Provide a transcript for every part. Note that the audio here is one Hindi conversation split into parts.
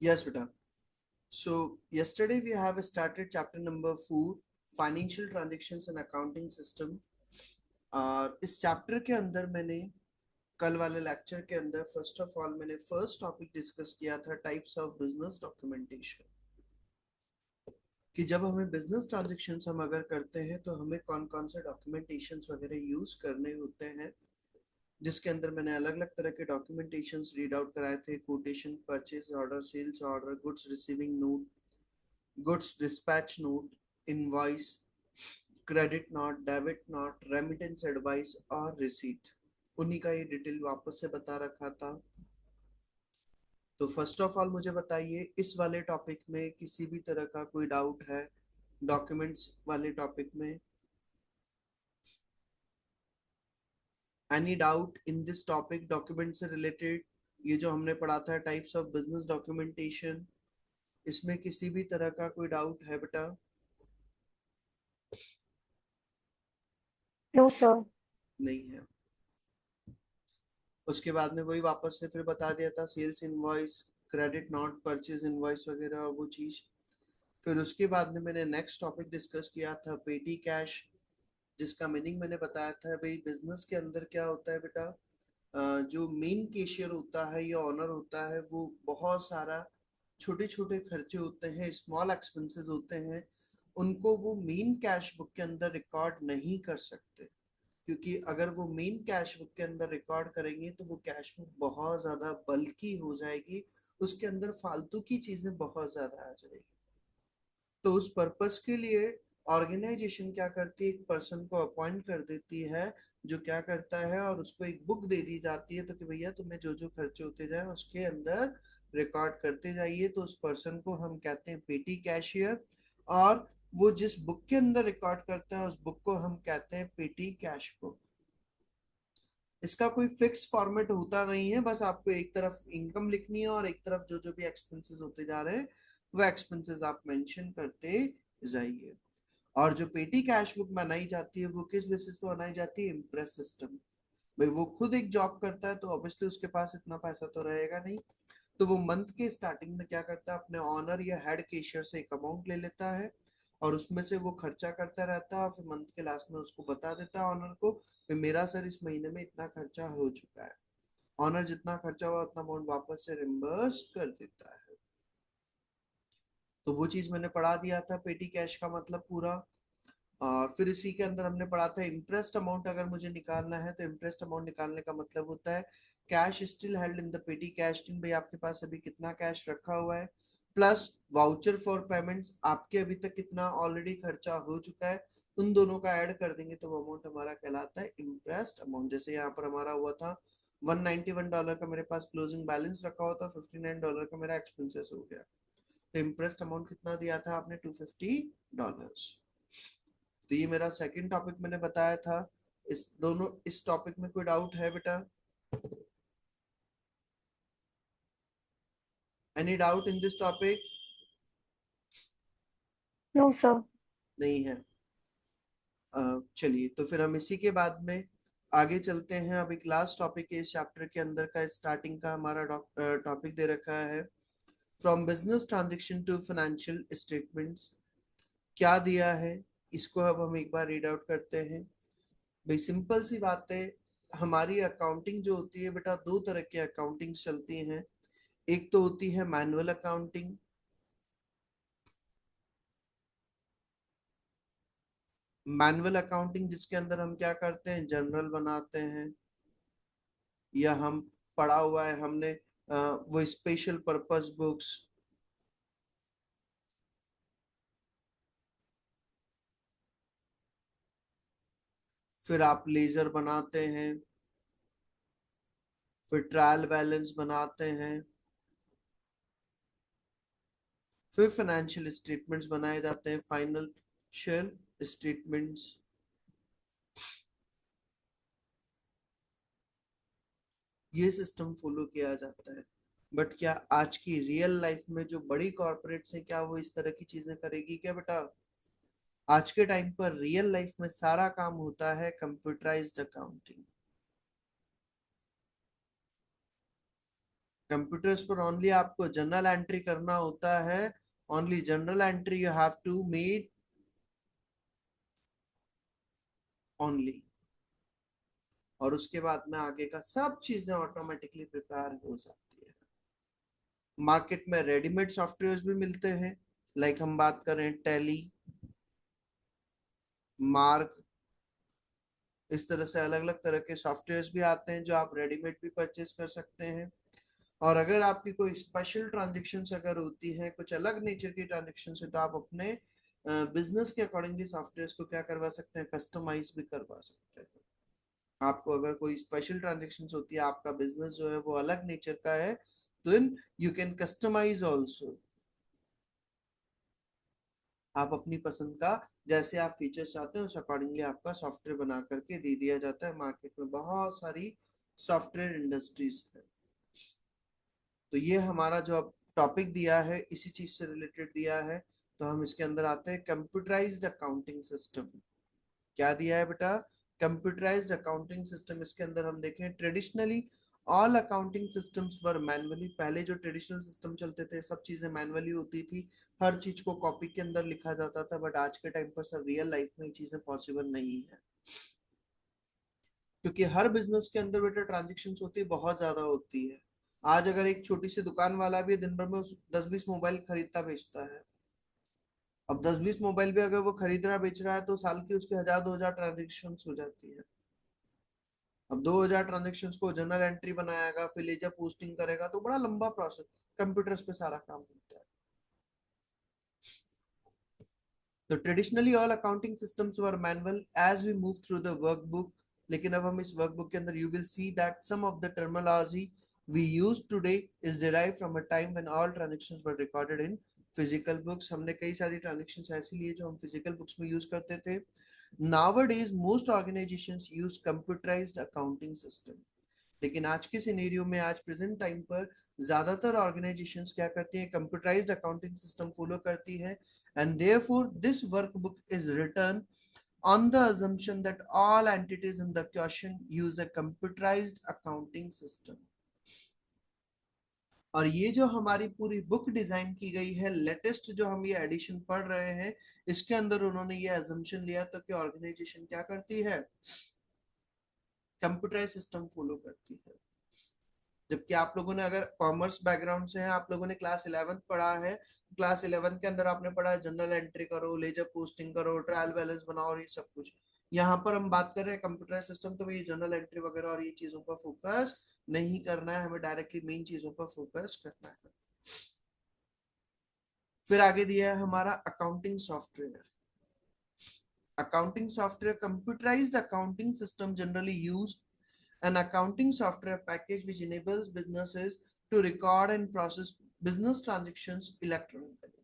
Yes, beta. So yesterday we have started chapter number 4, financial transactions and accounting system. और इस चैप्टर के अंदर मैंने कल वाले लेक्चर के अंदर फर्स्ट ऑफ ऑल मैंने फर्स्ट टॉपिक डिस्कस किया था टाइप्स ऑफ बिजनेस डॉक्यूमेंटेशन, कि जब हमें बिजनेस ट्रांजेक्शन्स हम अगर करते हैं तो हमें कौन कौन से डॉक्यूमेंटेशंस वगैरह यूज करने होते हैं, जिसके अंदर मैंने अलग अलग तरह के डॉक्यूमेंटेशंस रीड आउट कराए थे। Quotation, purchase order, sales order, goods receiving note, goods dispatch note, invoice, credit note, debit note, remittance advice और रिसीट। उन्हीं का ये डिटेल वापस से बता रखा था। तो फर्स्ट ऑफ ऑल मुझे बताइए, इस वाले टॉपिक में किसी भी तरह का कोई डाउट है डॉक्यूमेंट्स वाले टॉपिक में? Any doubt in this topic document से रिलेटेड? ये जो हमने पढ़ा था टाइप्स ऑफ बिजनेस डॉक्यूमेंटेशन, इसमें किसी भी तरह का कोई डाउट है बेटा? No sir. नहीं है। उसके बाद में वही वापस से फिर बता दिया था, sales invoice, credit note, purchase invoice वगैरह और वो चीज। फिर उसके बाद में मैंने नेक्स्ट टॉपिक डिस्कस किया था पेटी कैश, जिसका मीनिंग मैंने बताया था भाई बिजनेस के अंदर क्या होता है बेटा। जो मेन कैशियर होता है या ऑनर होता है वो बहुत सारा छोटे छोटे खर्चे होते हैं, स्मॉल एक्सपेंसेस होते हैं, उनको वो मेन कैश बुक के अंदर रिकॉर्ड नहीं कर सकते। क्योंकि अगर वो मेन कैश बुक के अंदर रिकॉर्ड करेंगे तो वो कैश बुक बहुत ज्यादा बल्की हो जाएगी, उसके अंदर फालतू की चीजें बहुत ज्यादा आ जाएगी। तो उस पर्पस के लिए ऑर्गेनाइजेशन क्या करती है, एक पर्सन को अपॉइंट कर देती है जो क्या करता है, और उसको एक बुक दे दी जाती है तो कि भैया तुम्हें जो जो खर्चे होते जाए उसके अंदर रिकॉर्ड करते जाइए। तो उस पर्सन को हम कहते हैं पेटी कैशियर, और वो जिस बुक के अंदर रिकॉर्ड करता है उस बुक को हम कहते हैं पेटी कैश बुक। इसका कोई फिक्स फॉर्मेट होता नहीं है, बस आपको एक तरफ इनकम लिखनी है और एक तरफ जो जो भी एक्सपेंसेस होते जा रहे हैं वो एक्सपेंसेस आप मेंशन करते जाइए। और जो पेटी कैश बुक बनाई जाती है वो किस बेसिस पे बनाई जाती है? Impress system. भाई वो खुद एक जॉब करता है तो ऑब्वियसली उसके पास इतना पैसा तो रहेगा नहीं। तो वो मंथ के स्टार्टिंग में क्या करता है, अपने ऑनर या हेड केशियर से एक अमाउंट ले लेता है और उसमें से वो खर्चा करता रहता है, और फिर मंथ के लास्ट में उसको बता देता है ऑनर को कि मेरा सर इस महीने में इतना खर्चा हो चुका है। ऑनर जितना खर्चा हुआ उतना अमाउंट वापस से रिम्बर्स कर देता है। तो वो चीज मैंने पढ़ा दिया था, पेटी कैश का मतलब पूरा। और फिर इसी के अंदर हमने पढ़ा था इंटरेस्ट अमाउंट अगर मुझे निकालना है तो इंटरेस्ट अमाउंट निकालने का मतलब होता है cash still held in the पेटी कैश इन, भाई आपके पास अभी कितना कैश रखा हुआ है, प्लस वाउचर फॉर पेमेंट्स, आपके अभी तक कितना ऑलरेडी खर्चा हो चुका है, उन दोनों का ऐड कर देंगे तो वो अमाउंट हमारा कहलाता है इंटरेस्ट अमाउंट। जैसे यहाँ पर हमारा हुआ था $191 का मेरे पास क्लोजिंग बैलेंस रखा हुआ था, $59 का मेरा एक्सपेंसेस हो गया, तो इंटरेस्ट अमाउंट कितना दिया था आपने? $250। तो ये मेरा सेकंड टॉपिक मैंने बताया था। इस टॉपिक में कोई डाउट है बेटा? Any doubt in this topic? No sir. नहीं है। चलिए तो फिर हम इसी के बाद में आगे चलते हैं। अब एक लास्ट टॉपिक है इस चैप्टर के अंदर का, स्टार्टिंग का हमारा टॉपिक दे रखा है from business transaction to financial statements. क्या दिया है इसको अब हम एक बार रीड आउट करते हैं। भाई सिंपल सी बात है, हमारी अकाउंटिंग जो होती है बेटा, दो तरह की अकाउंटिंग चलती हैं। एक तो होती है मैनुअल अकाउंटिंग। मैनुअल अकाउंटिंग जिसके अंदर हम क्या करते हैं, जर्नल बनाते हैं, या हम पढ़ा हुआ है हमने वो स्पेशल पर्पस बुक्स, फिर आप लेजर बनाते हैं, फिर ट्रायल बैलेंस बनाते हैं, फिर फाइनेंशियल स्टेटमेंट्स बनाए जाते हैं, फाइनेंशियल स्टेटमेंट्स। ये सिस्टम फॉलो किया जाता है। बट क्या आज की रियल लाइफ में जो बड़ी कॉर्पोरेट्स हैं क्या वो इस तरह की चीजें करेगी क्या बेटा? आज के टाइम पर रियल लाइफ में सारा काम होता है कंप्यूटराइज्ड अकाउंटिंग। कंप्यूटर्स पर ओनली आपको जनरल एंट्री करना होता है, only general entry you have to made only, और उसके बाद में आगे का सब चीजें ऑटोमेटिकली प्रिपेयर हो जाती है। मार्केट में रेडीमेड सॉफ्टवेयर भी मिलते हैं, लाइक हम बात करें टैली, मार्क, इस तरह से अलग अलग तरह के सॉफ्टवेयर्स भी आते हैं जो आप रेडीमेड भी परचेज कर सकते हैं। और अगर आपकी कोई स्पेशल ट्रांजेक्शन अगर होती है, कुछ अलग नेचर की ट्रांजेक्शन है, तो आप अपने बिजनेस के अकॉर्डिंगली सॉफ्टवेयर को क्या करवा सकते हैं, कस्टमाइज भी करवा सकते हैं। आपको अगर कोई स्पेशल ट्रांजेक्शन होती है, आपका बिजनेस जो है वो अलग नेचर का है, तो इन यू कैन कस्टमाइज ऑल्सो। आप अपनी पसंद का जैसे आप फीचर्स चाहते हैं उस अकॉर्डिंगली आपका सॉफ्टवेयर बना करके दे दिया जाता है। मार्केट में बहुत सारी सॉफ्टवेयर इंडस्ट्रीज है। तो ये हमारा जो अब टॉपिक दिया है इसी चीज से रिलेटेड दिया है। तो हम इसके अंदर आते हैं, कंप्यूटराइज्ड अकाउंटिंग सिस्टम। क्या दिया है बेटा, कंप्यूटराइज्ड अकाउंटिंग सिस्टम। इसके अंदर हम देखें, ट्रेडिशनली ऑल अकाउंटिंग सिस्टम्स वर मैनुअली। पहले जो ट्रेडिशनल सिस्टम चलते थे सब चीजें मैनुअली होती थी, हर चीज को कॉपी के अंदर लिखा जाता था। बट आज के टाइम पर सर रियल लाइफ में ये चीजें पॉसिबल नहीं है, क्योंकि हर बिजनेस के अंदर बेटा ट्रांजेक्शन होती है, बहुत ज्यादा होती है। आज अगर एक छोटी सी दुकान वाला भी दिन भर में 10-20 मोबाइल खरीदता बेचता है। अब 10-20 मोबाइल भी अगर वो खरीद रहा बेच रहा है तो साल की उसके 1000-2000 ट्रांजेक्शन हो जाती है। अब 2000 ट्रांजेक्शन को जनरल एंट्री बनाएगा, फिर लेजर पोस्टिंग करेगा, तो बड़ा लंबा प्रोसेस, कंप्यूटर्स पे सारा काम होता है। तो traditionally all accounting systems were manual as we move through the workbook. लेकिन अब हम इस वर्कबुक के अंदर you will see that some of the terminology we use today is derived from a time when all transactions were recorded in physical books। हमने कई सारी ट्रांजेक्शन ऐसी लिए जो हम फिजिकल बुक्स में यूज करते थे। Nowadays most organizations use computerized accounting system। लेकिन आज के सिनेरियो में, आज प्रेजेंट टाइम पर ज्यादातर ऑर्गेनाइजेशंस क्या करती हैं, कंप्यूटराइज्ड अकाउंटिंग सिस्टम फॉलो करती है। And therefore this workbook is written on the assumption that all entities in the question use a computerized accounting system। और ये जो हमारी पूरी बुक डिजाइन की गई है, लेटेस्ट जो हम ये एडिशन पढ़ रहे हैं, इसके अंदर उन्होंने ये अजम्पशन लिया था कि ऑर्गेनाइजेशन क्या करती है, कंप्यूटराइज सिस्टम फॉलो करती है। जबकि आप लोगों ने अगर कॉमर्स बैकग्राउंड से हैं, आप लोगों ने क्लास 11th पढ़ा है, क्लास 11th के अंदर आपने पढ़ा है जनरल एंट्री करो, लेजर पोस्टिंग करो, ट्रायल बैलेंस बनाओ और ये सब कुछ। यहाँ पर हम बात कर रहे हैं कंप्यूटर सिस्टम, तो ये जनरल एंट्री वगैरह और ये चीजों पर फोकस नहीं करना है, हमें डायरेक्टली मेन चीजों पर फोकस करना है। फिर आगे दिया है हमारा accounting software. Accounting software, computerized accounting system generally use an accounting software package which enables businesses to record and process business transactions electronically।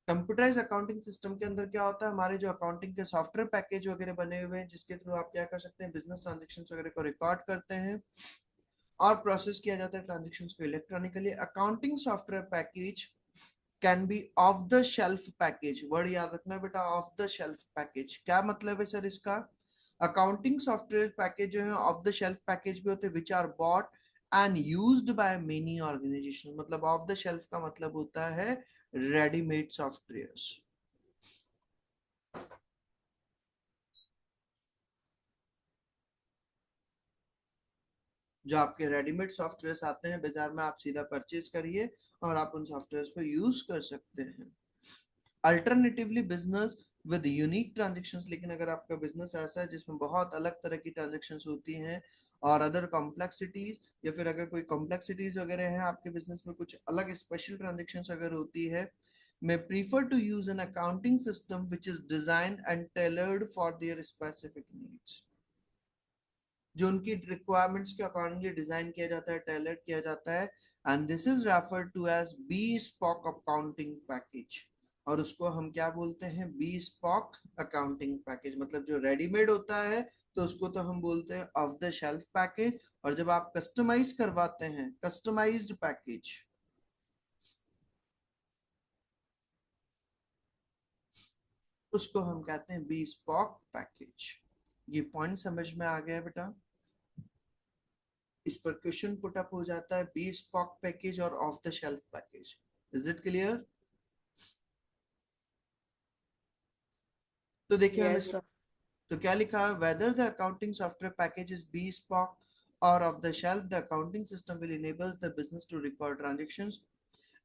Computerize accounting system के अंदर क्या होता है, हमारे जो अकाउंटिंग के सॉफ्टवेयर पैकेज वगैरह बने हुए हैं जिसके थ्रू आप क्या कर सकते हैं, बिजनेस ट्रांजेक्शन वगैरह को रिकॉर्ड करते हैं और प्रोसेस किया जाता है ट्रांजेक्शन को electronically. Accounting software package can be of the shelf package. Word याद रखना बेटा, ऑफ द शेल्फ पैकेज क्या मतलब है सर इसका। अकाउंटिंग सॉफ्टवेयर पैकेज जो है ऑफ द शेल्फ पैकेज भी होते हैं, which are bought and used by many organization. मतलब ऑफ द शेल्फ का मतलब होता है रेडीमेड सॉफ्टवेयर्स। जो आपके रेडीमेड सॉफ्टवेयर्स आते हैं बाजार में, आप सीधा परचेज करिए और आप उन सॉफ्टवेयर्स को यूज कर सकते हैं। Alternatively business with unique transactions. लेकिन अगर आपका बिजनेस ऐसा है जिसमें बहुत अलग तरह की ट्रांजेक्शन्स होती हैं और अदर कॉम्प्लेक्सिटीज, या फिर अगर कोई कॉम्प्लेक्सिटीज वगैरह है आपके बिजनेस में, कुछ अलग स्पेशल ट्रांजेक्शन्स अगर होती है, may prefer to use an accounting system which is designed and tailored for their specific needs। जो उनकी रिक्वायरमेंट्स के अकॉर्डिंगली डिजाइन किया जाता है, टेलर किया जाता है। And this is referred to as bespoke accounting package. और उसको हम क्या बोलते हैं, बी स्पॉक अकाउंटिंग पैकेज। मतलब जो रेडीमेड होता है तो उसको तो हम बोलते हैं ऑफ द शेल्फ पैकेज, और जब आप कस्टमाइज करवाते हैं, कस्टमाइज्ड पैकेज, उसको हम कहते हैं बी स्पॉक पैकेज। ये पॉइंट समझ में आ गया बेटा। इस पर क्वेश्चन पुट अप हो जाता है, बी स्पॉक पैकेज और of the shelf package. Is it clear? तो देखिए हम यस इस, सर। तो क्या लिखा है, whether the accounting software package is bespoke or off the shelf, the accounting system will enable the business to record transactions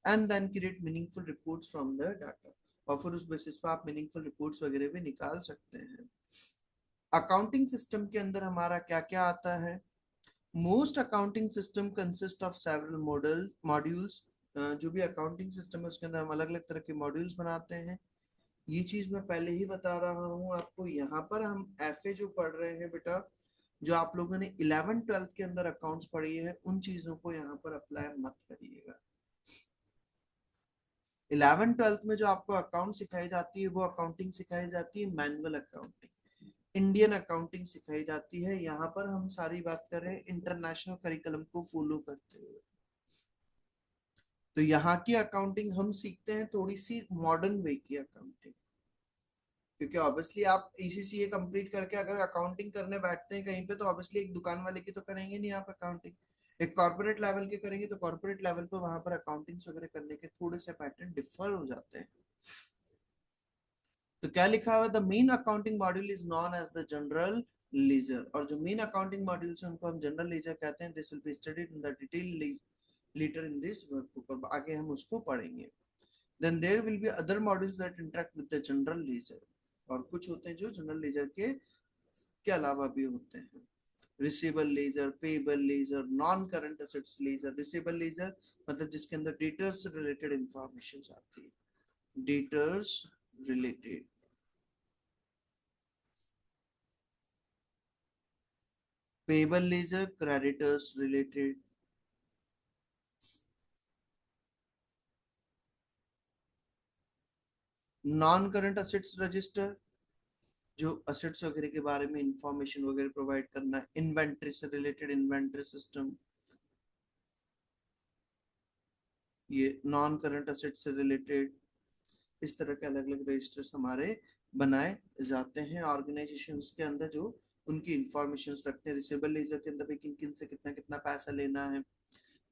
and then create meaningful reports from the data। और फिर उस बेसिस पर आप मीनिंगफुल रिपोर्ट्स वगैरह भी निकाल सकते हैं। अकाउंटिंग सिस्टम के अंदर हमारा क्या क्या आता है? Most accounting system consist of several modules. जो भी अकाउंटिंग सिस्टम है उसके अंदर हम अलग अलग तरह के मॉड्यूल्स बनाते हैं। ये चीज मैं पहले ही बता रहा हूँ आपको। यहाँ पर हम एफए जो पढ़ रहे हैं बेटा, जो आप लोगों ने 11th 12th के अंदर अकाउंट्स पढ़ी है, उन चीजों को यहाँ पर अप्लाई मत करिएगा। 11th 12th में जो आपको अकाउंट सिखाई जाती है वो अकाउंटिंग सिखाई जाती है मैनुअल अकाउंटिंग, इंडियन अकाउंटिंग सिखाई जाती है। यहाँ पर हम सारी बात कर रहे हैं इंटरनेशनल करिकुलम को फॉलो करते हुए। तो यहाँ की अकाउंटिंग हम सीखते हैं थोड़ी सी मॉडर्न वे की अकाउंटिंग, क्योंकि ऑब्वियसली आप ईसीसीए कंप्लीट करके अगर अकाउंटिंग करने बैठते हैं कहीं पे, तो ऑब्वियसली एक दुकान वाले की तो करेंगे नहीं आप अकाउंटिंग। एक कॉर्पोरेट लेवल के करेंगे तो कॉर्पोरेट लेवल पे वहां पर अकाउंटिंग्स वगैरह करने के थोड़े से पैटर्न डिफर हो जाते हैं। तो क्या लिखा हुआ, the main accounting module is known as the general ledger. और जो मेन अकाउंटिंग मॉड्यूल है उनको हम जनरल लीजर कहते हैं। This will be studied in the detail later in this workbook, और आगे हम उसको पढ़ेंगे। Then there will be other modules that interact with the general ledger. और कुछ होते हैं जो जनरल लीजर के अलावा भी होते हैं। Receivable ledger, payable ledger, non current assets ledger. Receivable ledger मतलब जिसके अंदर डेटर्स से रिलेटेड इंफॉर्मेशन आती है, debtors related. Payable ledger creditors related. Non current assets register, जो असेट्स वगैरह के बारे में इंफॉर्मेशन वगैरह प्रोवाइड करना है। इन्वेंट्री से रिलेटेड इन्वेंट्री सिस्टम, ये नॉन करंट असेट से रिलेटेड। इस तरह के अलग अलग रजिस्टर्स हमारे बनाए जाते हैं ऑर्गेनाइजेशंस के अंदर, जो उनकी इंफॉर्मेशन रखते हैं। रिसीवेबल लेजर के अंदर भी किन किन से कितना कितना पैसा लेना है।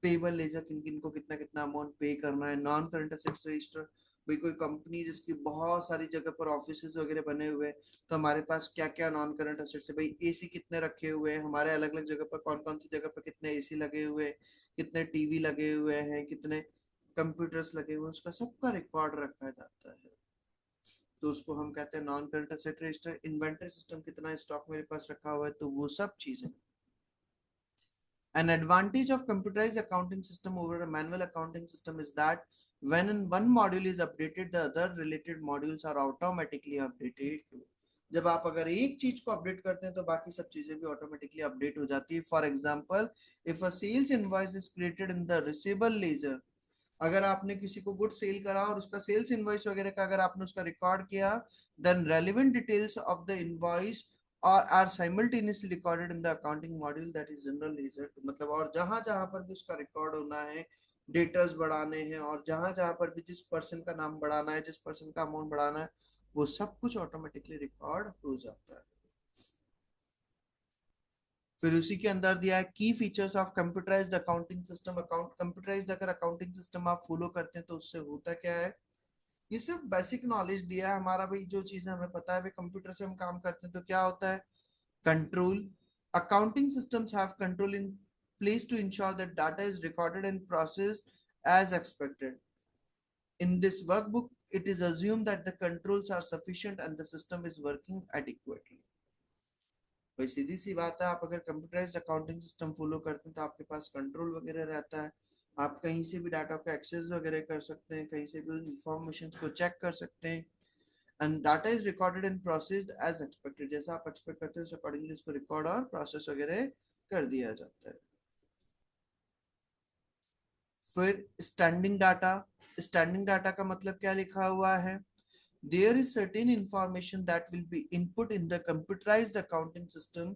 पेबल लेजर किन किन को कितना कितना अमाउंट पे करना है। नॉन करंट असेट्स रजिस्टर, भाई कोई कंपनी जिसकी बहुत सारी जगह पर ऑफिसेज वगैरह बने हुए हैं, तो हमारे पास क्या क्या नॉन करंट असेट्स है। भाई एसी कितने रखे हुए हैं हमारे अलग अलग जगह पर, कौन कौन सी जगह पर कितने एसी लगे हुए हैं, कितने टीवी लगे हुए हैं, कितने कंप्यूटर्स लगे हुए हैं, उसका सबका रिकॉर्ड रखा जाता है। तो उसको हम कहते हैं non current asset register. Inventory system, कितना स्टॉक मेरे पास रखा हुआ है, तो वो सब चीजें। An advantage of computerized accounting system over a manual accounting system is that when one module is updated, the other related modules are automatically updated too। जब आप अगर एक चीज को अपडेट करते हैं तो बाकी सब चीजें भी ऑटोमेटिकली अपडेट हो जाती है। For example, if a sales invoice is created in the receivable ledger, अगर आपने किसी को गुड सेल करा और उसका सेल्स इनवॉइस वगैरह का अगर आपने उसका रिकॉर्ड किया, then relevant details of the invoice और are simultaneously recorded in the accounting module that is general ledger. मतलब और जहां जहां पर भी उसका रिकॉर्ड होना है, डेटर्स बढ़ाने हैं, और जहां जहां पर भी जिस पर्सन का नाम बढ़ाना है, जिस पर्सन का अमाउंट बढ़ाना है, वो सब कुछ ऑटोमेटिकली रिकॉर्ड हो जाता है। फिर उसी के अंदर दिया है की features of computerised accounting system. Account computerised अगर अकाउंटिंग सिस्टम आप फॉलो करते हैं तो उससे होता क्या है, ये सिर्फ बेसिक नॉलेज दिया है हमारा। भाई जो चीजें हमें पता है, भाई कंप्यूटर से हम काम करते हैं तो क्या होता है, control. Accounting systems have control in place to ensure that data is recorded and processed as expected। In this workbook, it is assumed that the controls are sufficient and the system is working adequately। भाई सीधी सी बात है, आप अगर कंप्यूटराइज्ड अकाउंटिंग सिस्टम फॉलो करते हैं तो आपके पास कंट्रोल वगैरह रहता है। आप कहीं से भी डाटा को एक्सेस वगैरह कर सकते हैं, कहीं से भी इंफॉर्मेशन को चेक कर सकते हैं। And data is recorded and processed as expected, जैसा आप एक्सपेक्ट करते हैं उस अकॉर्डिंगली उसको रिकॉर्ड और प्रोसेस वगैरह कर दिया जाता है। फिर स्टैंडिंग डाटा। स्टैंडिंग डाटा का मतलब क्या लिखा हुआ है, there is certain information that will be input in the computerized accounting system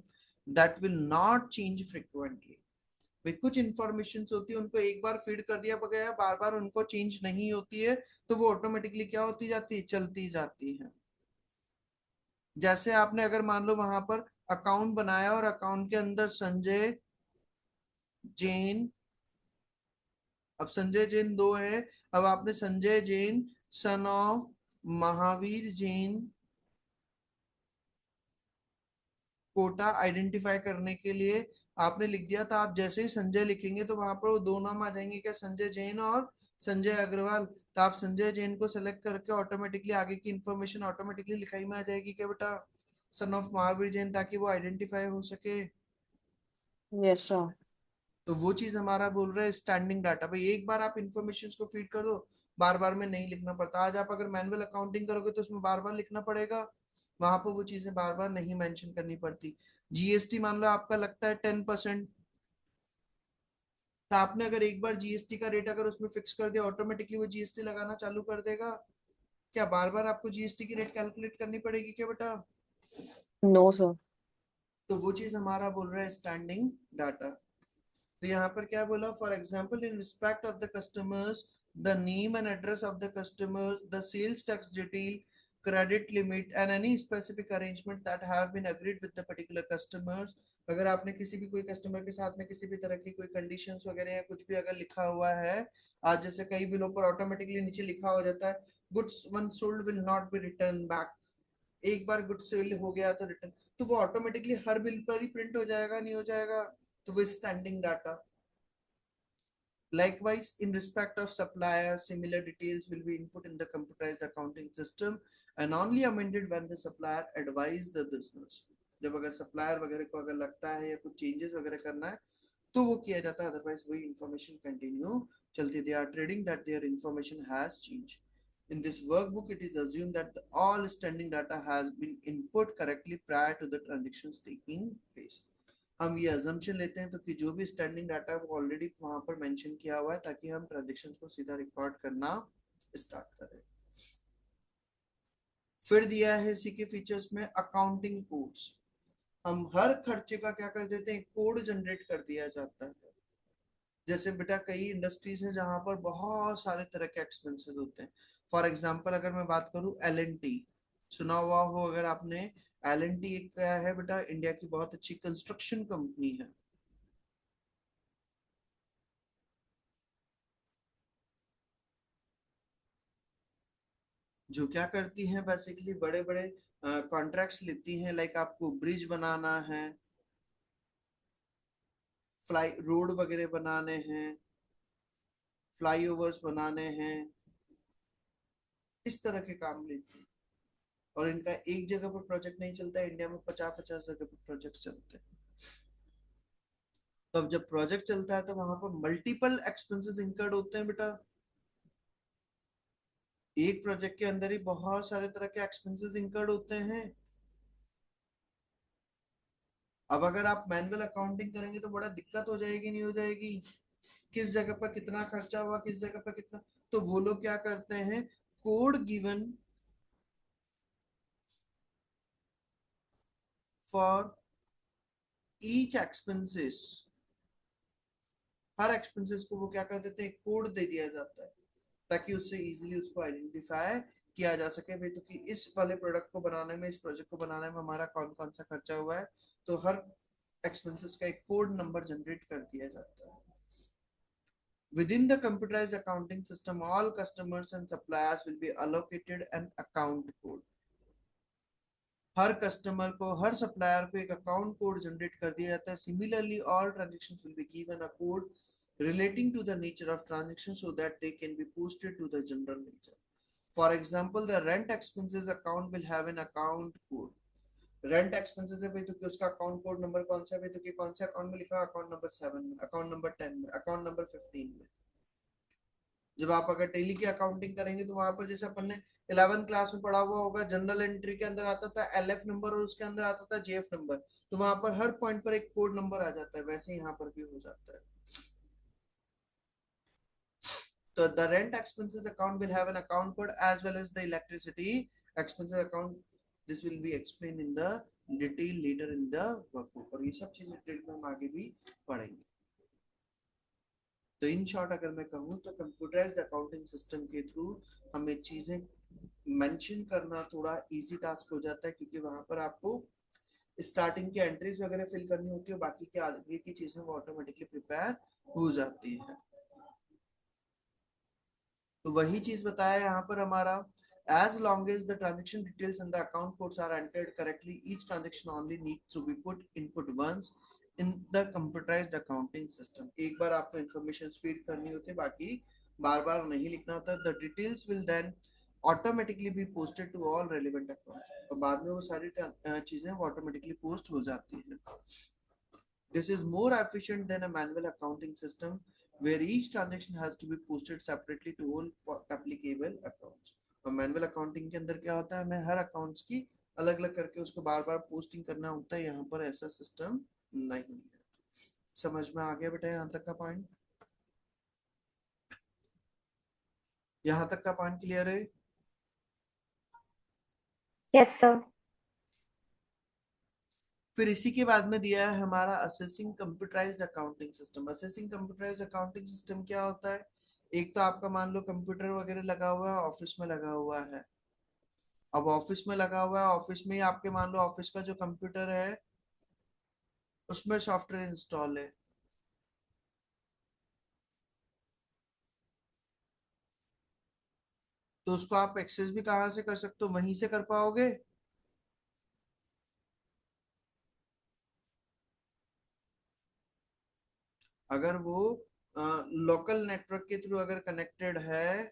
that will not change frequently। भाई कुछ इंफॉर्मेशन होती है उनको एक बार फीड कर दिया गया, बार बार उनको चेंज नहीं होती है, तो वो ऑटोमेटिकली क्या होती जाती है, चलती जाती है। जैसे आपने अगर मान लो वहां पर अकाउंट बनाया और अकाउंट के अंदर संजय जैन, अब संजय जैन दो है, अब आपने Sanjay Jain son of Mahavir Jain Kota identify करने के लिए आपने लिख दिया था। आप जैसे ही संजय लिखेंगे तो वहां पर वो दो नाम आ जाएंगे, क्या, संजय जैन और संजय अग्रवाल। तो आप संजय जैन को सेलेक्ट करके ऑटोमेटिकली आगे की इंफॉर्मेशन ऑटोमेटिकली लिखाई में आ जाएगी, क्या बेटा, सन ऑफ महावीर जैन, ताकि वो आइडेंटिफाई हो सके। Yes sir. तो वो चीज हमारा बोल रहा है स्टैंडिंग डाटा। भाई एक बार आप इंफॉर्मेशन को फीड कर दो, बार बार में नहीं लिखना पड़ता। आज आप अगर मैनुअल अकाउंटिंग करोगे तो उसमें बार बार लिखना पड़ेगा, वहां पर वो चीजें बार बार नहीं मेंशन करनी पड़ती। जीएसटी मान लो आपका लगता है 10%, तो आपने अगर एक बार जीएसटी का रेट अगर उसमें फिक्स कर दिया, ऑटोमेटिकली वो जीएसटी लगाना चालू कर देगा। क्या बार बार आपको जीएसटी की रेट कैलकुलेट करनी पड़ेगी क्या बेटा? No sir. तो वो चीज हमारा बोल रहा है स्टैंडिंग डाटा। तो यहाँ पर क्या बोला, for example in respect of the customers, the name and address of the customers, the sales tax detail, credit limit and any specific arrangement that have been agreed with the particular customers. अगर आपने किसी भी कोई कस्टमर के साथ में किसी भी तरह की कोई कंडीशंस वगैरह या कुछ भी अगर लिखा हुआ है, आज जैसे कई बिलों पर ऑटोमेटिकली नीचे लिखा हो जाता है, goods one sold will not be return back. एक बार गुड सेल हो गया तो रिटर्न, तो वो ऑटोमेटिकली हर बिल पर ही प्रिंट हो जाएगा, नहीं हो जाएगा? तो वो standing data. Likewise, in respect of supplier, similar details will be input in the computerized accounting system and only amended when the supplier advise the business. जब अगर सप्लायर वगैरह को अगर लगता है या कुछ चेंजेस वगैरह करना है तो वो किया जाता है, अदरवाइज वही इंफॉर्मेशन कंटिन्यू चलती। They are trading that their information has change. In this workbook, it is assumed that all standing data has been input correctly prior to the transactions taking place. हम ये अजम्पशन लेते हैं तो कि जो भी स्टैंडिंग डाटा है वो ऑलरेडी वहां पर मेंशन किया हुआ है, ताकि हम ट्रांजेक्शन को सीधा रिकॉर्ड करना स्टार्ट करें। फिर दिया है इसी के फीचर्स में अकाउंटिंग कोड्स। हम हर खर्चे का क्या कर देते हैं, कोड जनरेट कर दिया जाता है। जैसे बेटा कई इंडस्ट्रीज है जहां पर बहुत सारे तरह के एक्सपेंसेस होते हैं। फॉर एग्जांपल अगर मैं बात करूं एल एन टी, सुना हुआ हो अगर आपने। एल एन टी एक क्या है बेटा, इंडिया की बहुत अच्छी कंस्ट्रक्शन कंपनी है, जो क्या करती हैं बेसिकली बड़े बड़े कॉन्ट्रैक्ट्स लेती हैं। लाइक आपको ब्रिज बनाना है, फ्लाई रोड वगैरह बनाने हैं, फ्लाईओवर्स बनाने हैं, इस तरह के काम लेती हैं। और इनका एक जगह पर प्रोजेक्ट नहीं चलता है, इंडिया में 50-50 जगह पर प्रोजेक्ट चलते हैं। तो अब जब प्रोजेक्ट चलता है तो वहां पर मल्टीपल एक्सपेंसेस इंकर्ड होते हैं बेटा। एक प्रोजेक्ट के अंदर ही बहुत सारे तरह के एक्सपेंसेस इंकर्ड होते हैं। अब अगर आप मैनुअल अकाउंटिंग करेंगे तो बड़ा दिक्कत हो जाएगी, नहीं हो जाएगी? किस जगह पर कितना खर्चा हुआ, किस जगह पर कितना, तो वो लोग क्या करते हैं, code given for each expenses, her expenses को वो क्या कर देते हैं, कोड दे दिया जाता है, ताकि उससे इजीली उसको आइडेंटिफाई किया जा सके भाई, तो कि इस वाले प्रोडक्ट को बनाने में, इस प्रोजेक्ट को बनाने में हमारा कौन कौन सा खर्चा हुआ है। तो हर एक्सपेंसेस का एक कोड नंबर जनरेट कर दिया जाता है। Within the computerized accounting system, all customers and suppliers will be allocated an account code. Her customer को, हर सप्लायर को एक अकाउंट कोड जनरेट कर दिया जाता है। Similarly all transactions will be given a code relating to the nature of transaction so that they can be posted to the general ledger. For example, the rent expenses account will have an account code. Rent expenses है भाई, तो कि उसका अकाउंट कोड नंबर कौन सा है भाई, तो कि कौन से अकाउंट में लिखा है, अकाउंट नंबर 7 में, अकाउंट नंबर 10 में, अकाउंट नंबर 15 में। जब आप अगर डेली की अकाउंटिंग करेंगे तो वहां पर जैसे अपन ने 11th क्लास में पढ़ा हुआ होगा, जनरल एंट्री के अंदर आता था एलएफ नंबर और उसके अंदर आता था जेएफ नंबर, तो वहां पर हर पॉइंट पर एक कोड नंबर आ जाता है, वैसे यहाँ पर भी हो जाता है। तो the rent expenses account will have an account code as well as the electricity expenses account. This will be explain in the detail later in the workbook, और ये सब चीजें डिटेल में हम आगे भी पढ़ेंगे। तो इन शॉर्ट अगर मैं कहूँ तो कंप्यूटराइज्ड अकाउंटिंग सिस्टम के थ्रू हमें चीजें मेंशन करना थोड़ा इजी टास्क हो जाता है, क्योंकि वहां पर आपको स्टार्टिंग की एंट्रीज वगैरह फिल करनी होती है, बाकी के आगे की चीजें वो ऑटोमेटिकली प्रिपेयर हो जाती है। तो वही चीज बताया यहाँ पर हमारा, as long as the transaction details and the account codes are entered correctly, each transaction only needs to be put input once in the computerized accounting system। एक बार आपको information feed करनी होती है, बाकी बार बार नहीं लिखना होता। the details will then automatically be posted to all relevant accounts, और बाद में वो सारी चीजें ऑटोमेटिकली पोस्ट हो जाती हैं। This is more efficient than a manual accounting system where each transaction has to be posted separately to all applicable accounts। और मैनुअल अकाउंटिंग के अंदर क्या होता है, हमें हर अकाउंट्स की अलग अलग करके उसको बार बार पोस्टिंग करना होता है। यहाँ पर ऐसा सिस्टम नहीं है। समझ में आ गया बेटा यहाँ तक का पॉइंट? यहाँ तक का पॉइंट क्लियर है? Yes sir. फिर इसी के बाद में दिया है हमारा assessing computerised accounting system. Assessing computerised accounting system क्या होता है? एक तो आपका मान लो कंप्यूटर वगैरह लगा हुआ है, ऑफिस में लगा हुआ है। अब ऑफिस में लगा हुआ है, ऑफिस में ही आपके मान लो ऑफिस का जो कंप्यूटर है उसमें सॉफ्टवेयर इंस्टॉल है। तो उसको आप एक्सेस भी कहाँ से कर सकते हो, वहीं से कर पाओगे। अगर वो लोकल नेटवर्क के थ्रू अगर कनेक्टेड है,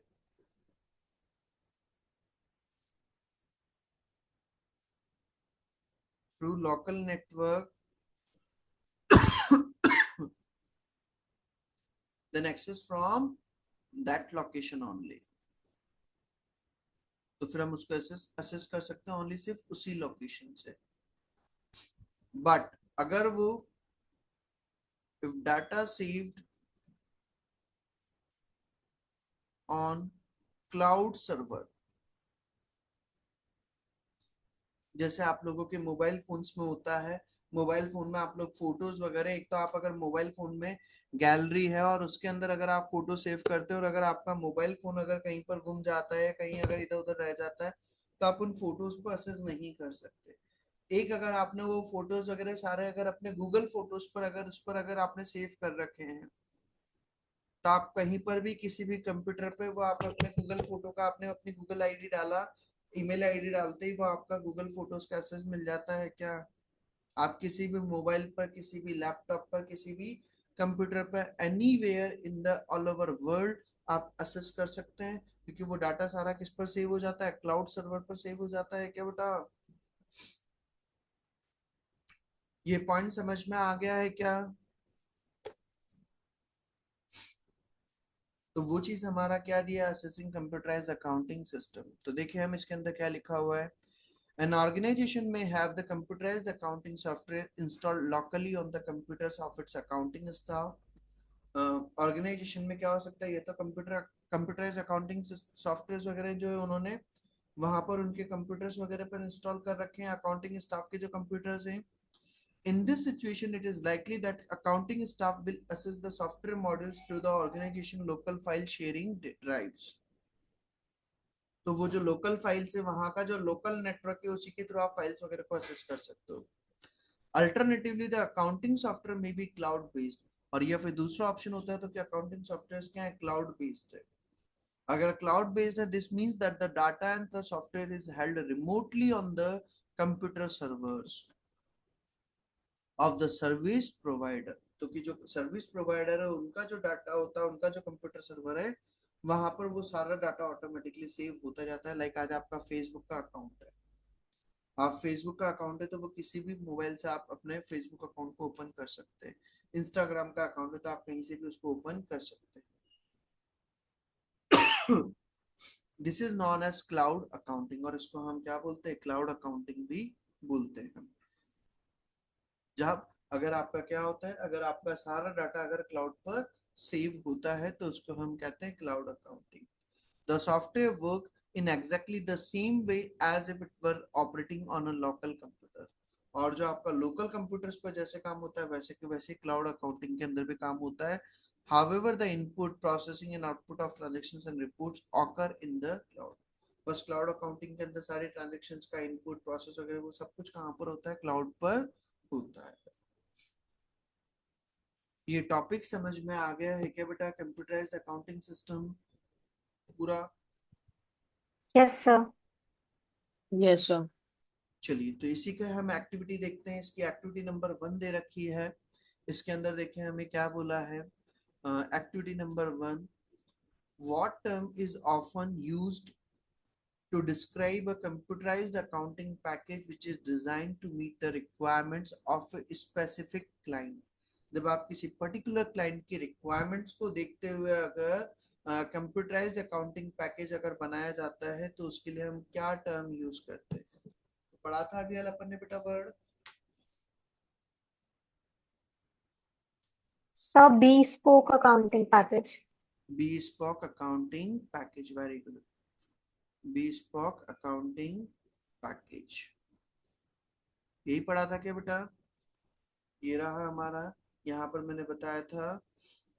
through local network, then access from that location only। तो फिर हम उसको असेस कर सकते हैं ओनली सिर्फ उसी लोकेशन से। बट अगर वो if data saved on cloud server, जैसे आप लोगों के मोबाइल फोन्स में होता है, मोबाइल फोन में आप लोग फोटोज वगैरह, एक तो आप अगर मोबाइल फोन में गैलरी है और उसके अंदर अगर आप फोटो सेव करते हो और अगर आपका मोबाइल फोन अगर कहीं पर गुम जाता है, कहीं अगर इधर उधर रह जाता है, तो आप उन फोटोज को असेस नहीं कर सकते। एक अगर आपने वो फोटोज वगैरह सारे अगर अपने गूगल फोटोज पर अगर उस पर अगर आपने सेव कर रखे हैं, तो आप कहीं पर भी किसी भी कंप्यूटर पे वो आप अपने गूगल फोटो का, आपने अपनी गूगल आईडी डाला, ईमेल आईडी डालते ही वो आपका गूगल फोटोज का एक्सेस मिल जाता है क्या? आप किसी भी मोबाइल पर, किसी भी लैपटॉप पर, किसी भी कंप्यूटर पर, anywhere in the all over world आप असेस कर सकते हैं, क्योंकि वो डाटा सारा किस पर सेव हो जाता है, क्लाउड सर्वर पर सेव हो जाता है क्या बेटा? ये पॉइंट समझ में आ गया है क्या? तो वो चीज हमारा क्या दिया, असेसिंग कंप्यूटराइज्ड अकाउंटिंग सिस्टम। तो देखिए हम इसके अंदर क्या लिखा हुआ है, an organization may have the computerized accounting software installed locally on the computers of its accounting staff। Organisation में क्या हो सकता है, ये तो कंप्यूटराइज अकाउंटिंग सॉफ्टवेयर वगैरह जो है उन्होंने वहां पर उनके कंप्यूटर्स वगैरह पर इंस्टॉल कर रखे हैं, अकाउंटिंग स्टाफ के जो कंप्यूटर्स हैं। In this situation, it is likely that accounting staff will access the software modules through the organization local file sharing drives। तो वो जो लोकल फाइल्स है, वहां का जो लोकल नेटवर्क है, उसी के थ्रू आप फाइल्स वगैरह को एक्सेस कर सकते हो। अल्टरनेटिवली द अकाउंटिंग सॉफ्टवेयर में बी क्लाउड बेस्ड, और या फिर दूसरा ऑप्शन होता है तो क्या अकाउंटिंग सॉफ्टवेयर क्या है, क्लाउड बेस्ड है। अगर क्लाउड बेस्ड है, this means that the data and the software is held remotely on the computer servers of the service provider. तो कि जो सर्विस प्रोवाइडर है उनका जो डाटा होता है, उनका जो कंप्यूटर सर्वर है, वहां पर वो सारा डाटा ऑटोमेटिकली सेव होता जाता है। लाइक आज आपका फेसबुक का अकाउंट है, आप फेसबुक का अकाउंट है तो वो किसी भी मोबाइल से आप अपने फेसबुक अकाउंट को ओपन कर सकते हैं। इंस्टाग्राम का अकाउंट है तो आप कहीं से भी उसको ओपन कर सकते हैं। This is known as cloud accounting, और इसको हम क्या बोलते हैं, क्लाउड अकाउंटिंग भी बोलते हैं। जब अगर आपका क्या होता है, अगर आपका सारा डाटा अगर क्लाउड पर सेव होता है तो उसको हम कहते हैं cloud accounting. The software work in exactly the same way as if it were operating on a local computer. और जो आपका लोकल कंप्यूटर्स पर जैसे काम होता है वैसे के वैसे क्लाउड अकाउंटिंग के अंदर भी काम होता है। However, the input, processing and output of transactions and reports occur in the cloud। बस क्लाउड अकाउंटिंग के अंदर सारे ट्रांजेक्शन्स का इनपुट प्रोसेस वगैरह वो सब कुछ कहाँ पर होता है, क्लाउड पर होता है। ये टॉपिक समझ में आ गया है क्या बेटा, कंप्यूटराइज्ड अकाउंटिंग सिस्टम पूरा? Yes, sir. Yes, sir. चलिए तो इसी का हम एक्टिविटी देखते हैं। इसकी एक्टिविटी नंबर 1 दे रखी है। इसके अंदर देखें हमें क्या बोला है। Activity number 1, what term is often used to describe a computerized accounting package which is designed to meet the requirements of a specific client। जब आप किसी पर्टिकुलर क्लाइंट की रिक्वायरमेंट्स को देखते हुए अगर कंप्यूटराइज्ड अकाउंटिंग पैकेज अगर बनाया जाता है तो उसके लिए हम क्या टर्म यूज करते हैं। तो पढ़ा था अभी अपन ने बेटा word Sir, bespoke accounting package. bespoke accounting package, very good, bespoke accounting package, यही पढ़ा था क्या बेटा? ये रहा हमारा। यहाँ पर मैंने बताया था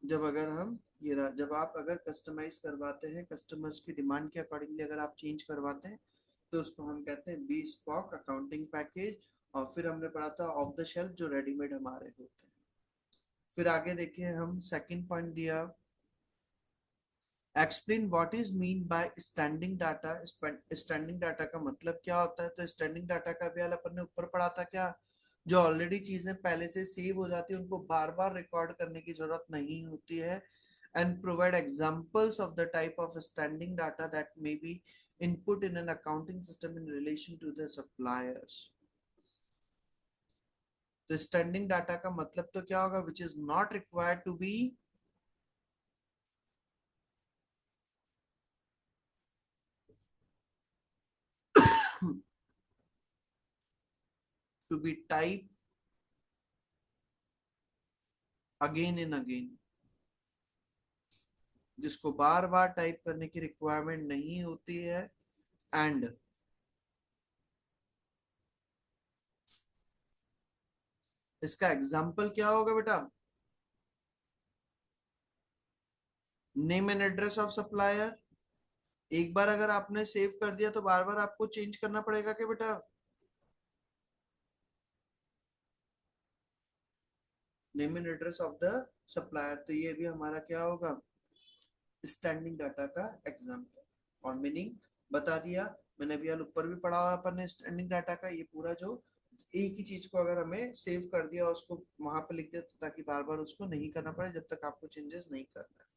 जब अगर हम ये रहा, जब आप अगर कस्टमाइज करवाते हैं कस्टमर्स की डिमांड के अकॉर्डिंगली अगर आप चेंज करवाते हैं तो उसको हम कहते हैं bespoke अकाउंटिंग पैकेज। और फिर हमने पढ़ा था ऑफ द शेल्फ जो रेडीमेड हमारे होते हैं। फिर आगे देखिए हम सेकंड पॉइंट दिया, explain what is mean by standing data. Standing data का मतलब क्या होता है? तो स्टैंडिंग डाटा का भी अपन ने ऊपर पढ़ा था क्या, जो ऑलरेडी चीजें पहले से सेव हो जाती है उनको बार बार रिकॉर्ड करने की जरूरत नहीं होती है। And provide examples of the type of standing data that may be input in an accounting system in relation to the suppliers. तो स्टैंडिंग डाटा का मतलब तो क्या होगा, which is not required to be to be typed again and again, जिसको बार बार टाइप करने की रिक्वायरमेंट नहीं होती है। एंड इसका एग्जाम्पल क्या होगा बेटा, name and address of supplier. एक बार अगर आपने सेव कर दिया तो बार बार आपको चेंज करना पड़ेगा क्या बेटा? Name and address of the supplier, तो ये भी हमारा क्या होगा, स्टैंडिंग डाटा का एग्जाम्पल। और मीनिंग बता दिया मैंने, अभी ऊपर भी पढ़ा हुआ अपन ने स्टैंडिंग डाटा का। ये पूरा जो एक ही चीज को अगर हमें सेव कर दिया उसको वहां पे लिख दिया तो ताकि बार बार उसको नहीं करना पड़े जब तक आपको चेंजेस नहीं करना है।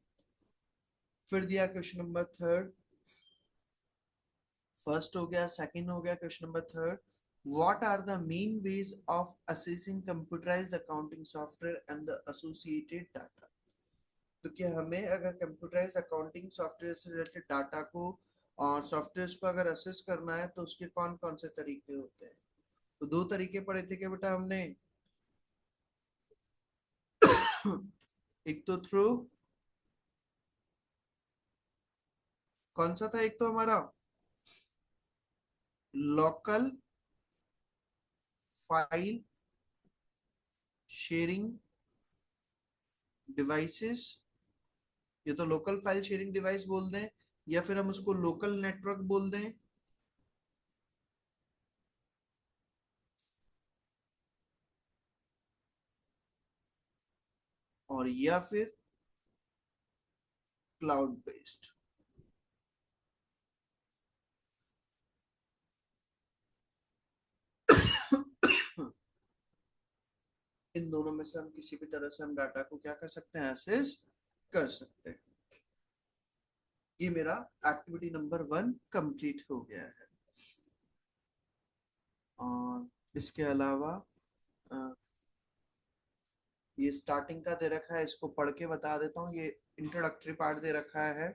फिर दिया क्वेश्चन नंबर 3, फर्स्ट हो गया, सेकंड हो गया, question number 3, what are the main ways of assessing computerized accounting software and the associated data। तो क्या हमें अगर कंप्यूटराइज अकाउंटिंग सॉफ्टवेयर से रिलेटेड डाटा को और सॉफ्टवेयर को अगर असेस करना है तो उसके कौन कौन से तरीके होते हैं? तो दो तरीके पढ़े थे क्या बेटा हमने, एक तो थ्रू, कौन सा था एक तो हमारा, लोकल फाइल शेयरिंग डिवाइसेस, ये तो लोकल फाइल शेयरिंग डिवाइस बोल दें या फिर हम उसको लोकल नेटवर्क बोल दें। और या फिर क्लाउड बेस्ड। इन दोनों में से हम किसी भी तरह से हम डाटा को क्या कर सकते हैं, एसेस कर सकते हैं। ये मेरा एक्टिविटी नंबर 1 कंप्लीट हो गया है। और इसके अलावा ये स्टार्टिंग का दे रखा है, इसको पढ़ के बता देता हूँ। ये इंट्रोडक्टरी पार्ट दे रखा है।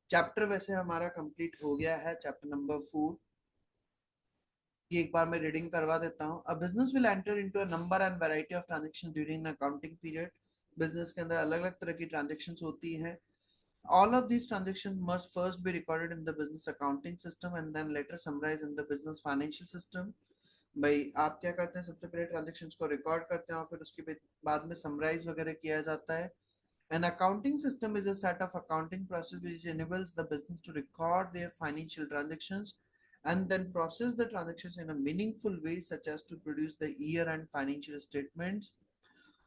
चैप्टर वैसे हमारा कंप्लीट हो गया है, चैप्टर नंबर 4। ये एक बार मैं रीडिंग करवा देता हूँ। A business will enter into a number and variety of transaction during accounting period. Business के अंदर अलग अलग तरह की ट्रांजेक्शन होती हैं। All of these transactions must first be recorded in the business accounting system and then later summarized in the business financial system। भाई आप क्या करते हैं, सबसे पहले ट्रांजेक्शन्स को रिकॉर्ड करते हैं और फिर उसके बाद में समराइज वगैरह किया जाता है। An accounting system is a set of accounting process which enables the business to record their financial transactions and then process the transactions in a meaningful way, such as to produce the year-end financial statements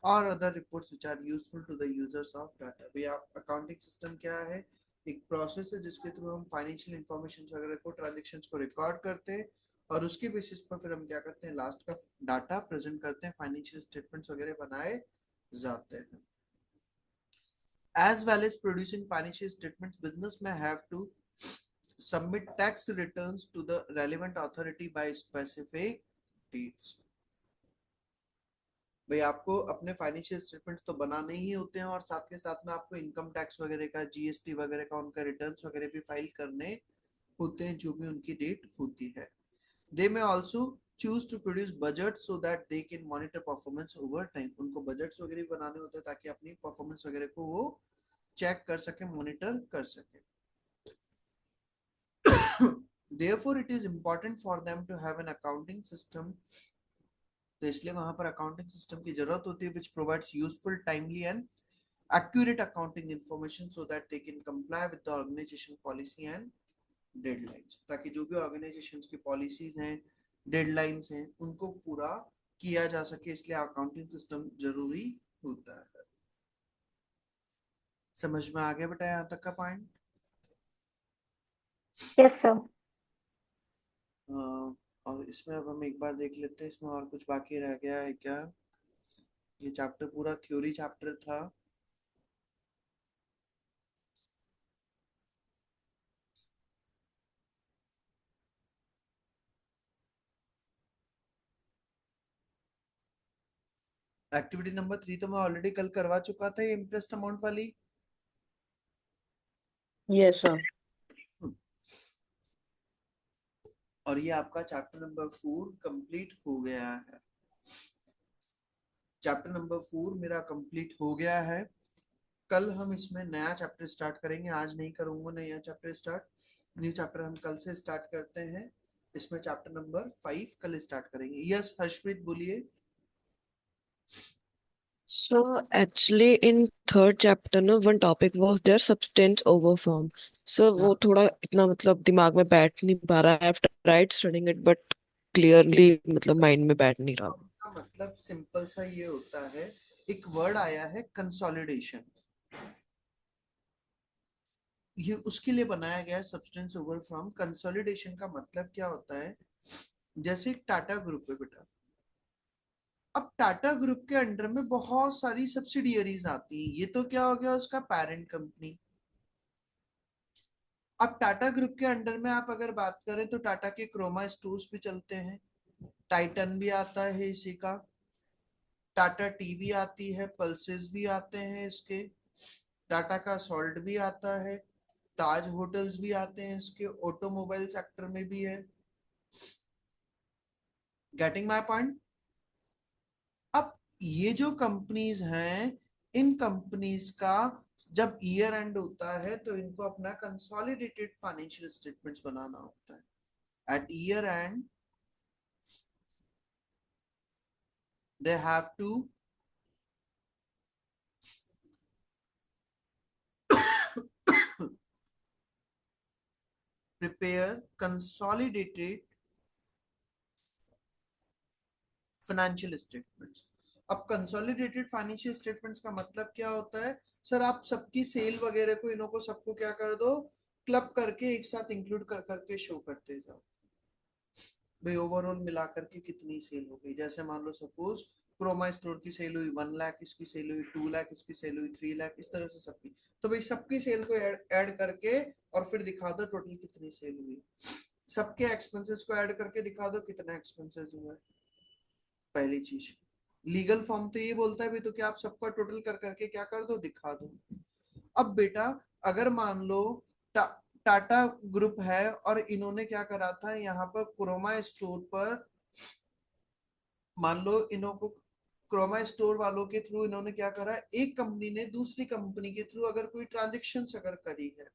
or other reports which are useful to the users of data. भैया accounting system क्या है? एक प्रोसेस है जिसके थ्रू हम फाइनेंशियल इंफॉर्मेशन वगैरह को, ट्रांजेक्शन्स को रिकॉर्ड करते हैं और उसके बेसिस पर फिर हम क्या करते हैं, लास्ट का डाटा प्रेजेंट करते हैं, फाइनेंशियल स्टेटमेंट्स वगैरह बनाए जाते हैं. As well as producing financial statements, business may have to submit tax returns to the relevant authority by specific dates. भाई आपको अपने फाइनेंशियल स्टेटमेंट्स तो बनाने ही होते हैं और साथ के साथ में आपको इनकम टैक्स वगैरह का, जीएसटी वगैरह का, उनका रिटर्न्स वगैरह भी फाइल करने होते हैं जो भी उनकी डेट होती है. They may also choose to produce budgets so that they can monitor performance over time. उनको बजट्स वगैरह बनाने होते हैं ताकि अपनी परफॉर्मेंस वगैरह को वो चेक कर सके, मॉनिटर कर सके. Therefore, it is important for them to have an accounting system. तो इसलिए वहां पर अकाउंटिंग सिस्टम की जरूरत होती है which provides useful, timely and accurate accounting information so that they can comply with the organization policy and deadlines, ताकि जो भी ऑर्गेनाइजेशंस की पॉलिसीज हैं, डेडलाइंस हैं, उनको पूरा किया जा सके. इसलिए अकाउंटिंग सिस्टम जरूरी होता है. समझ में आ गया बेटा यहाँ तक का पॉइंट? Yes, sir. और इसमें अब हम एक बार देख लेते हैं इसमें और कुछ बाकी रह गया है क्या. ये चैप्टर पूरा थ्योरी चैप्टर था. एक्टिविटी नंबर 3 तो मैं ऑलरेडी कल करवा चुका था, ये इंटरेस्ट अमाउंट वाली. Yes, sir. और ये आपका चैप्टर नंबर 4 कंप्लीट हो गया है. चैप्टर नंबर 4 मेरा कंप्लीट हो गया है. कल हम इसमें नया चैप्टर स्टार्ट करेंगे. आज नहीं करूंगा नया चैप्टर स्टार्ट. न्यू चैप्टर हम कल से स्टार्ट करते हैं. इसमें चैप्टर नंबर 5 कल स्टार्ट करेंगे. यस हर्षप्रीत बोलिए. So actually in third chapter ना one topic was their substance over form. So वो थोड़ा इतना मतलब दिमाग में बैठ नहीं पा रहा है. I've tried studying it but clearly मतलब माइंड में बैठ नहीं रहा. का मतलब सिंपल सा ये होता है, एक वर्ड आया है कंसोलिडेशन, ये उसके लिए बनाया गया है सब्सटेंस ओवर फ्रॉम. कंसोलिडेशन का मतलब क्या होता है, जैसे एक टाटा ग्रुप है बेटा. अब टाटा ग्रुप के अंडर में बहुत सारी सब्सिडियरीज आती हैं. ये तो क्या हो गया, उसका पेरेंट कंपनी. अब टाटा ग्रुप के अंडर में आप अगर बात करें तो टाटा के क्रोमा स्टोर्स भी चलते हैं, टाइटन भी आता है इसी का, टाटा टी भी आती है, पल्सेस भी आते हैं इसके, टाटा का सॉल्ट भी आता है, ताज होटल्स भी आते हैं इसके, ऑटोमोबाइल सेक्टर में भी है. Getting my point? अब ये जो कंपनीज हैं, इन कंपनीज का जब ईयर एंड होता है तो इनको अपना कंसोलिडेटेड फाइनेंशियल स्टेटमेंट्स बनाना होता है. At year end they have to prepare consolidated financial statements. अब कंसोलिडेटेड फाइनेंशियल स्टेटमेंट्स का मतलब क्या होता है, सर आप सबकी सेल वगैरह को, इनको सबको क्या कर दो, क्लब करके एक साथ इंक्लूड कर करके शो करते जाओ. भाई ओवरऑल मिला करके कितनी सेल हो गई. जैसे मान लो सपोज क्रोमा स्टोर की सेल हुई 1 लाख, इसकी सेल हुई 2 लाख, इसकी सेल हुई 3 लाख, इस तरह से सबकी. तो भाई सबकी सेल को ऐड करके और फिर दिखा दो टोटल कितनी सेल हुई. सबके एक्सपेंसेस को ऐड करके दिखा दो कितना एक्सपेंसेस हुआ. पहली चीज, लीगल फॉर्म तो ये बोलता है भी तो क्या आप सबका टोटल कर करके क्या कर दो, दिखा दो. अब बेटा अगर मान लो टाटा ग्रुप है और इन्होंने क्या करा था, यहाँ पर क्रोमा स्टोर पर मान लो इनको क्रोमा स्टोर वालों के थ्रू इन्होंने क्या करा, एक कंपनी ने दूसरी कंपनी के थ्रू अगर कोई ट्रांजेक्शन अगर करी है,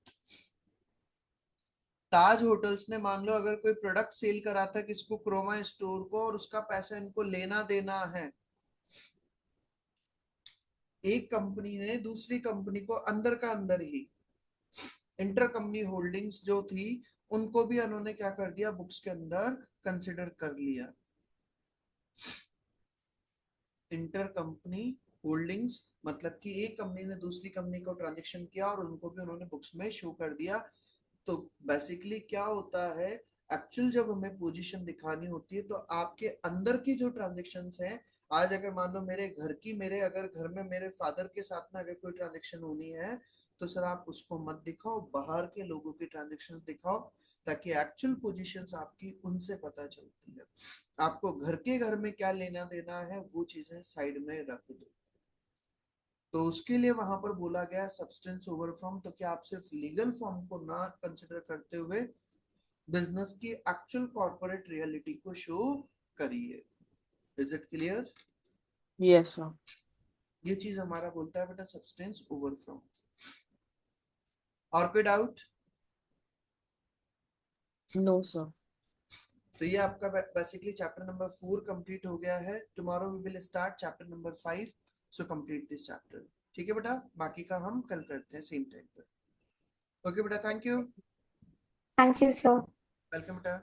ताज होटल्स ने मान लो अगर कोई प्रोडक्ट सेल करा था किसको, क्रोमा स्टोर को, और उसका पैसा इनको लेना देना है, एक कंपनी ने दूसरी कंपनी को अंदर का अंदर ही इंटर कंपनी होल्डिंग्स जो थी उनको भी उन्होंने क्या कर दिया, बुक्स के अंदर कंसिडर कर लिया। इंटर कंपनी होल्डिंग्स मतलब कि एक कंपनी ने दूसरी कंपनी को ट्रांजेक्शन किया और उनको भी उन्होंने बुक्स में शो कर दिया। तो बेसिकली क्या होता है, एक्चुअल जब हमें पोजीशन दिखानी होती है तो आपके अंदर की जो ट्रांजेक्शन्स हैं, आज अगर मान लो मेरे अगर घर में मेरे फादर के साथ में अगर कोई ट्रांजेक्शन होनी है तो सर आप उसको मत दिखाओ, बाहर के लोगों की ट्रांजेक्शन्स दिखाओ, ताकि एक्चुअल पोजीशंस आपकी उनसे पता चलती है। आपको घर में क्या लेना देना है वो चीजें साइड में रख दो। तो उसके लिए वहां पर बोला गया सब्सटेंस ओवर फॉर्म, तो क्या आप सिर्फ लीगल फॉर्म को ना कंसिडर करते हुए बिजनेस की एक्चुअल कॉर्पोरेट रियलिटी को शो करिए। Is it clear? Yes, sir. ये चीज हमारा बोलता है बेटा सब्सटेंस ओवर फ्रॉम। और कोई डाउट? No, sir. तो ये आपका बेसिकली चैप्टर नंबर 4 कंप्लीट हो गया है। Tomorrow we will start chapter number 5, so complete this chapter. ठीक है बेटा, बाकी का हम कल करते हैं सेम टाइम पर। ओके बेटा, thank you. Thank you, sir. Welcome बेटा।